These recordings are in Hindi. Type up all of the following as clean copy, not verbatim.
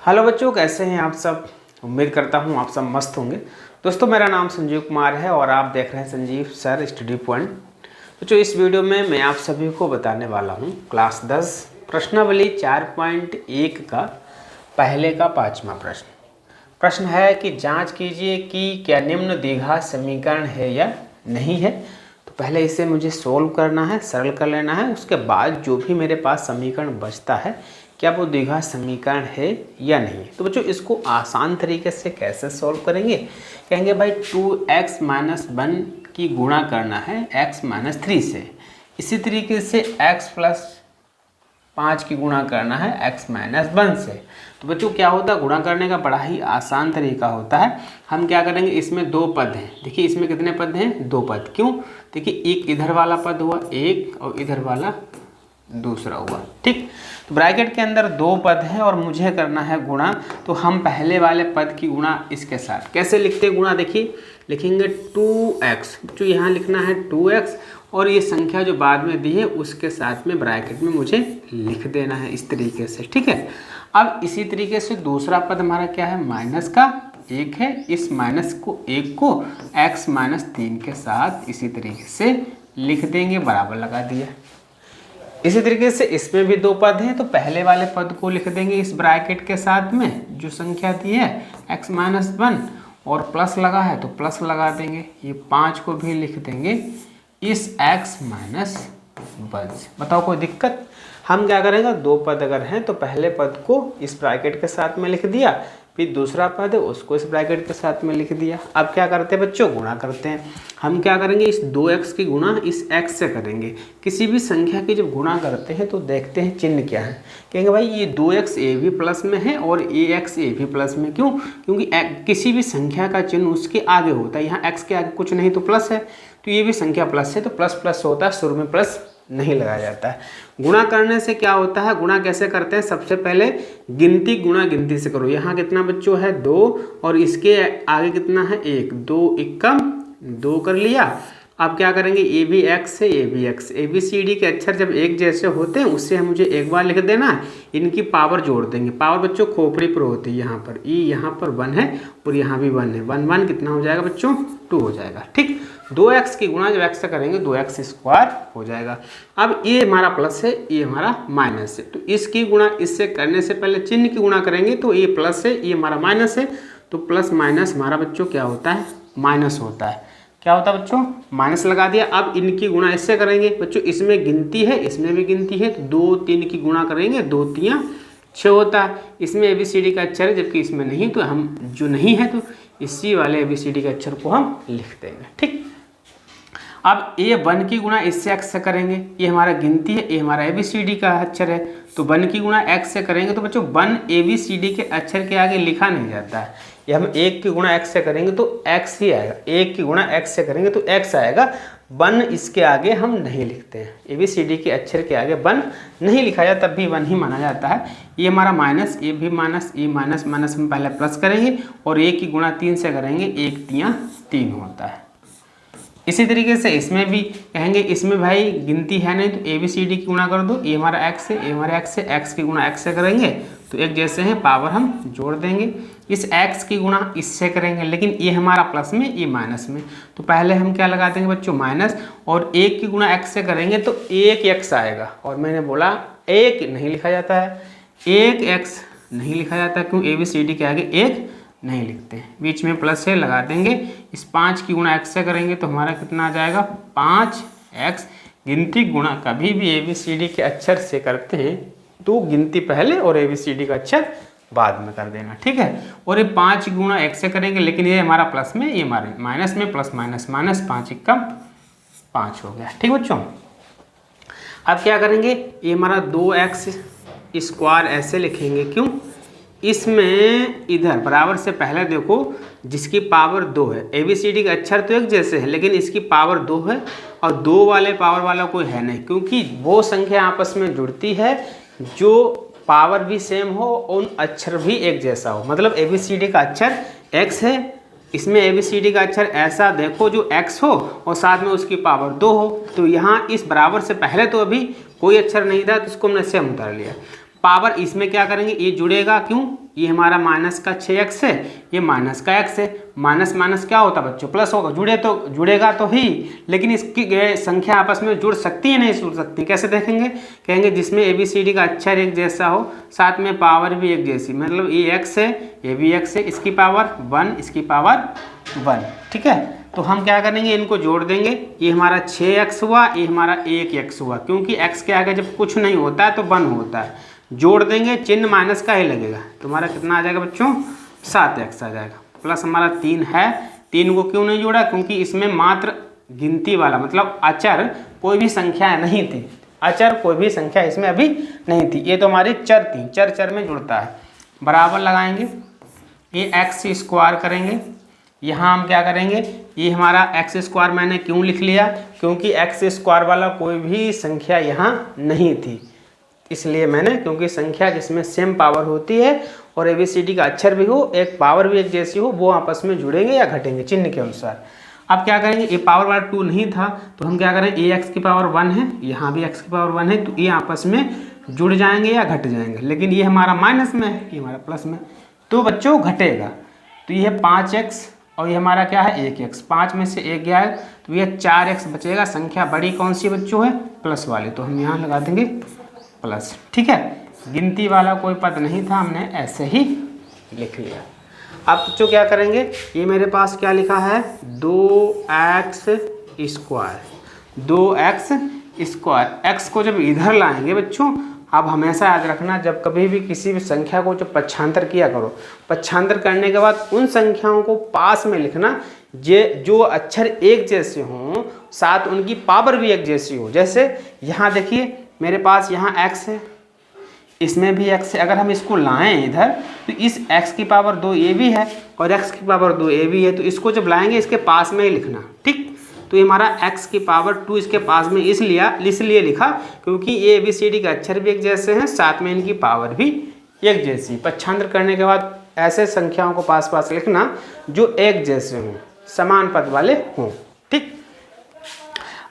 हेलो बच्चों, कैसे हैं आप सब। उम्मीद करता हूं आप सब मस्त होंगे। दोस्तों, मेरा नाम संजीव कुमार है और आप देख रहे हैं संजीव सर स्टडी पॉइंट। बच्चों, इस वीडियो में मैं आप सभी को बताने वाला हूं क्लास 10 प्रश्नावली 4.1 का पहले का 5वां प्रश्न। प्रश्न है कि जांच कीजिए कि क्या निम्न द्विघात समीकरण है या नहीं है। तो पहले इसे मुझे सोल्व करना है, सरल कर लेना है। उसके बाद जो भी मेरे पास समीकरण बचता है क्या वो द्विघात समीकरण है या नहीं। तो बच्चों, इसको आसान तरीके से कैसे सॉल्व करेंगे। कहेंगे भाई 2x - 1 की गुणा करना है x - 3 से। इसी तरीके से x + 5 की गुणा करना है x - 1 से। तो बच्चों क्या होता है, गुणा करने का बड़ा ही आसान तरीका होता है। हम क्या करेंगे, इसमें दो पद हैं। देखिए इसमें कितने पद हैं, दो पद। क्यों, देखिए एक इधर वाला पद हुआ एक और इधर वाला दूसरा हुआ। ठीक, तो ब्रैकेट के अंदर दो पद हैं और मुझे करना है गुणा। तो हम पहले वाले पद की गुणा इसके साथ कैसे लिखते हैं गुणा, देखिए लिखेंगे 2x। जो यहाँ लिखना है 2x और ये संख्या जो बाद में दी है उसके साथ में ब्रैकेट में मुझे लिख देना है इस तरीके से। ठीक है, अब इसी तरीके से दूसरा पद हमारा क्या है, माइनस का 1 है। इस माइनस को 1 को x - 3 के साथ इसी तरीके से लिख देंगे, बराबर लगा दिया। इसी तरीके से इसमें भी दो पद हैं, तो पहले वाले पद को लिख देंगे इस ब्रैकेट के साथ में जो संख्या दी है x - 1 और प्लस लगा है तो प्लस लगा देंगे। ये 5 को भी लिख देंगे इस x - 1 से। बताओ कोई दिक्कत। हम क्या करेंगे, दो पद अगर हैं तो पहले पद को इस ब्रैकेट के साथ में लिख दिया, फिर दूसरा पद है उसको इस ब्रैकेट के साथ में लिख दिया। अब क्या करते हैं बच्चों, गुणा करते हैं। हम क्या करेंगे, इस 2x की गुणा इस x से करेंगे। किसी भी संख्या की जब गुणा करते हैं तो देखते हैं चिन्ह क्या है। कहेंगे भाई ये 2x ये भी प्लस में है और ax ये भी प्लस में। क्यों, क्योंकि किसी भी संख्या का चिन्ह उसके आगे होता है। यहाँ x के आगे कुछ नहीं तो प्लस है, तो ये भी संख्या प्लस है तो प्लस प्लस होता है, शुरू में प्लस नहीं लगाया जाता है। गुणा करने से क्या होता है, गुणा कैसे करते हैं, सबसे पहले गिनती गुणा गिनती से करो। यहाँ कितना बच्चों है 2 और इसके आगे कितना है 1, 2 × 2 कर लिया। अब क्या करेंगे, ये भी x है ये भी x। ABCD के अक्षर जब एक जैसे होते हैं उससे मुझे एक बार लिख देना है, इनकी पावर जोड़ देंगे। पावर बच्चों खोपड़ी पर होती है, यहाँ पर ई यहाँ पर 1 है और यहाँ भी 1 है। 1 1 कितना हो जाएगा बच्चों, 2 हो जाएगा। ठीक, 2x की गुणा जब x से करेंगे 2x² हो जाएगा। अब ये हमारा प्लस है ये हमारा माइनस है, तो इसकी गुणा इससे करने से पहले चिन्ह की गुणा करेंगे। तो ये प्लस है ये हमारा माइनस है, तो प्लस माइनस हमारा बच्चों क्या होता है, माइनस होता है। क्या होता है बच्चों, माइनस लगा दिया। अब इनकी गुणा इससे करेंगे बच्चों, इसमें गिनती है इसमें भी गिनती है, तो 2 3 की गुणा करेंगे 2 3 6 होता है। इसमें ABCD का अक्षर है जबकि इसमें नहीं, तो हम जो नहीं है तो इसी वाले ABCD के अक्षर को हम लिख देंगे। ठीक, अब ये 1 की गुणा इससे x से करेंगे, ये हमारा गिनती है ये हमारा ABCD का अक्षर है, तो 1 की गुणा x से करेंगे। तो बच्चों 1 ABCD के अक्षर के आगे लिखा नहीं जाता है। ये हम 1 की गुणा x से करेंगे तो x ही आएगा, 1 की गुणा x से करेंगे तो x आएगा। 1 इसके आगे हम नहीं लिखते हैं, ABCD के अक्षर के आगे 1 नहीं लिखा जाता, तब भी 1 ही माना जाता है। ये हमारा माइनस, ये भी माइनस, ये माइनस माइनस हम पहले प्लस करेंगे और 1 की गुणा 3 से करेंगे, 1 3 3 होता है। इसी तरीके से इसमें भी कहेंगे, इसमें भाई गिनती है नहीं तो ABCD की गुणा कर दो। ये हमारा x है ये हमारा x है, x की गुणा x से करेंगे तो एक जैसे हैं, पावर हम जोड़ देंगे। इस x की गुणा इससे करेंगे, लेकिन ये हमारा प्लस में ये माइनस में, तो पहले हम क्या लगा देंगे बच्चों माइनस, और 1 की गुणा x से करेंगे तो 1x आएगा। और मैंने बोला 1 नहीं लिखा जाता है, 1x नहीं लिखा जाता क्यों, ABCD के आगे 1 नहीं लिखते, बीच में प्लस है लगा देंगे। इस 5 की गुणा x से करेंगे तो हमारा कितना आ जाएगा 5x। गिनती गुणा कभी भी ABCD के अक्षर से करते हैं तो गिनती पहले और ABCD का अक्षर बाद में कर देना। ठीक है, और ये 5 गुणा x से करेंगे, लेकिन ये हमारा प्लस में ये हमारे माइनस में, प्लस माइनस माइनस, 5 × 5 हो गया। ठीक बच्चों, अब क्या करेंगे, ये हमारा 2x² ऐसे लिखेंगे। क्यों, इसमें इधर बराबर से पहले देखो जिसकी पावर 2 है, ABCD के अक्षर तो एक जैसे है लेकिन इसकी पावर 2 है और 2 वाले पावर वाला कोई है नहीं, क्योंकि वो संख्या आपस में जुड़ती है जो पावर भी सेम हो और अक्षर भी एक जैसा हो। मतलब ABCD का अक्षर x है, इसमें ABCD का अक्षर ऐसा देखो जो x हो और साथ में उसकी पावर 2 हो। तो यहाँ इस बराबर से पहले तो अभी कोई अक्षर नहीं था तो इसको हमने सेम उतार लिया। पावर इसमें क्या करेंगे, ये जुड़ेगा क्यों, ये हमारा माइनस का 6x है, ये माइनस का x है। माइनस माइनस क्या होता है बच्चों, प्लस होगा। जुड़ेगा तो ही, लेकिन इसकी संख्या आपस में जुड़ सकती है नहीं जुड़ सकती। कैसे देखेंगे, कहेंगे जिसमें ABCD का अक्षर एक जैसा हो, साथ में पावर भी एक जैसी, मतलब ये x है, ये भी x है, इसकी पावर 1, इसकी पावर 1। ठीक है, तो हम क्या करेंगे, इनको जोड़ देंगे। ये हमारा 6x हुआ, ये हमारा 1x हुआ, क्योंकि x के आगे जब कुछ नहीं होता है तो 1 होता है। जोड़ देंगे, चिन्ह माइनस का ही लगेगा। तुम्हारा कितना आ जाएगा बच्चों, 7x आ जाएगा। प्लस हमारा 3 है, 3 को क्यों नहीं जोड़ा, क्योंकि इसमें मात्र गिनती वाला मतलब अचर कोई भी संख्या नहीं थी। अचर कोई भी संख्या इसमें अभी नहीं थी। ये तो हमारी चर थी, चर में जुड़ता है। बराबर लगाएंगे, ये x स्क्वायर करेंगे। यहाँ हम क्या करेंगे, ये हमारा x स्क्वायर मैंने क्यों लिख लिया, क्योंकि x स्क्वायर वाला कोई भी संख्या यहाँ नहीं थी, इसलिए मैंने, क्योंकि संख्या जिसमें सेम पावर होती है और ABCD का अक्षर भी हो, एक पावर भी एक जैसी हो, वो आपस में जुड़ेंगे या घटेंगे चिन्ह के अनुसार। अब क्या करेंगे, ये पावर वाला 2 नहीं था तो हम क्या करें, ax की पावर 1 है, यहाँ भी x की पावर 1 है, तो ये आपस में जुड़ जाएंगे या घट जाएंगे। लेकिन ये हमारा माइनस में है, ये हमारा प्लस में, तो बच्चों घटेगा। तो ये है 5x और ये हमारा क्या है 1x। 5 में से 1 गया है तो ये 4x बचेगा। संख्या बड़ी कौन सी बच्चों है, प्लस वाली, तो हम यहाँ लगा देंगे प्लस। ठीक है, गिनती वाला कोई पद नहीं था, हमने ऐसे ही लिख लिया। अब बच्चों क्या करेंगे, ये मेरे पास क्या लिखा है 2x square, 2x square. x को जब इधर लाएंगे बच्चों, अब हमेशा याद रखना, जब कभी भी किसी भी संख्या को जब पक्षांतर किया करो, पक्षांतर करने के बाद उन संख्याओं को पास में लिखना जो अक्षर एक जैसे हों, साथ उनकी पावर भी एक जैसी हो। जैसे यहाँ देखिए मेरे पास यहाँ x है, इसमें भी x है। अगर हम इसको लाएं इधर तो इस x की पावर 2 ये भी है और x की पावर 2 ये भी है, तो इसको जब लाएंगे इसके पास में ही लिखना। ठीक, तो ये हमारा x की पावर 2 इसके पास में इसलिए लिखा क्योंकि ये ABCD के अक्षर भी एक जैसे हैं, साथ में इनकी पावर भी एक जैसी। पक्षांतर करने के बाद ऐसे संख्याओं को पास पास लिखना जो एक जैसे हों, समान पद वाले हों। ठीक,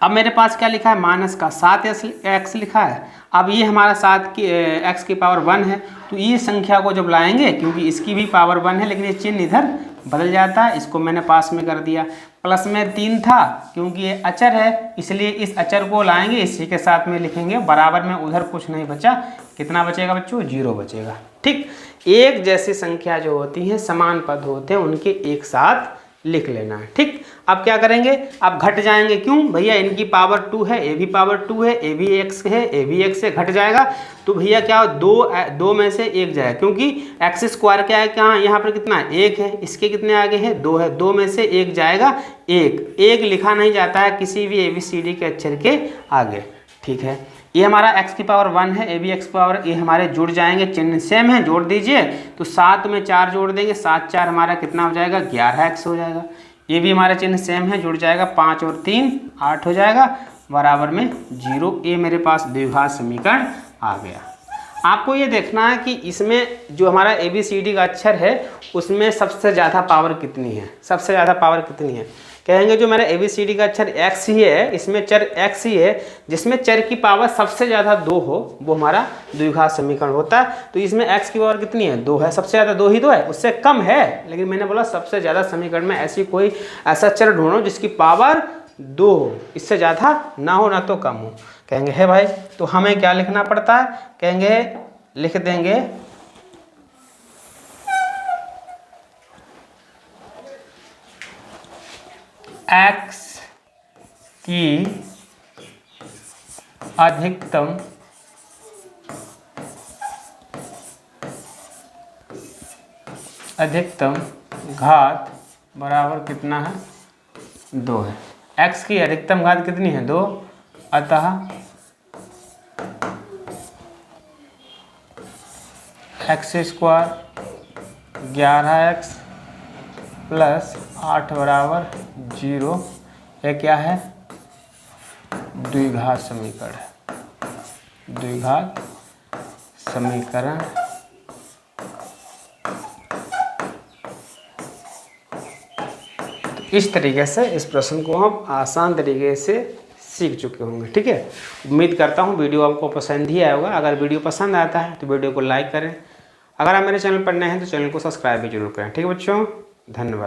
अब मेरे पास क्या लिखा है, माइनस का 7x लिखा है। अब ये हमारा 7 की x की पावर 1 है, तो ये संख्या को जब लाएंगे, क्योंकि इसकी भी पावर 1 है, लेकिन ये चिन्ह इधर बदल जाता है, इसको मैंने पास में कर दिया। प्लस में 3 था, क्योंकि ये अचर है, इसलिए इस अचर को लाएंगे, इसी के साथ में लिखेंगे। बराबर में उधर कुछ नहीं बचा, कितना बचेगा बच्चों, 0 बचेगा। ठीक, एक जैसी संख्या जो होती हैं, समान पद होते हैं, उनके एक साथ लिख लेना है। ठीक, अब क्या करेंगे, अब घट जाएंगे। क्यों भैया, इनकी पावर 2 है, ए भी पावर 2 है, ए भी x है, ए भी x से घट जाएगा, तो भैया क्या 2 में से 1 जाएगा, क्योंकि x स्क्वायर क्या है, कहाँ यहाँ पर कितना है 1 है, इसके कितने आगे है 2 है, 2 में से 1 जाएगा 1 लिखा नहीं जाता है किसी भी ABCD के अक्षर के आगे। ठीक है, ये हमारा x की पावर 1 है, ए भी x पावर, ये हमारे जुड़ जाएंगे, चिन्ह सेम है, जोड़ दीजिए। तो 7 में 4 जोड़ देंगे, 7 4 हमारा कितना हो जाएगा 11x हो जाएगा। ये भी हमारा चिन्ह सेम है, जुड़ जाएगा, 5 और 3 8 हो जाएगा, बराबर में 0। ये मेरे पास द्विघात समीकरण आ गया। आपको ये देखना है कि इसमें जो हमारा ABCD का अक्षर है उसमें सबसे ज़्यादा पावर कितनी है, सबसे ज़्यादा पावर कितनी है। कहेंगे जो मेरा ABCD का अक्षर x ही है, इसमें चर x ही है, जिसमें चर की पावर सबसे ज़्यादा 2 हो, वो हमारा द्विघात समीकरण होता है। तो इसमें x की पावर कितनी है 2 है, सबसे ज़्यादा 2 ही तो है, उससे कम है, लेकिन मैंने बोला सबसे ज़्यादा समीकरण में ऐसा चर ढूंढो जिसकी पावर 2 हो, इससे ज़्यादा ना हो ना तो कम हो। कहेंगे है भाई, तो हमें क्या लिखना पड़ता है, कहेंगे लिख देंगे x की अधिकतम घात बराबर कितना है 2 है। x की अधिकतम घात कितनी है 2, अतः x स्क्वायर 11x प्लस 8 बराबर 0। यह क्या है द्विघात समीकरण है, द्विघात समीकरण। तो इस तरीके से इस प्रश्न को हम आसान तरीके से सीख चुके होंगे। ठीक है, उम्मीद करता हूँ वीडियो आपको पसंद ही आया होगा। अगर वीडियो पसंद आता है तो वीडियो को लाइक करें, अगर आप मेरे चैनल पर नए हैं तो चैनल को सब्सक्राइब भी जरूर करें। ठीक है बच्चों, धन्यवाद।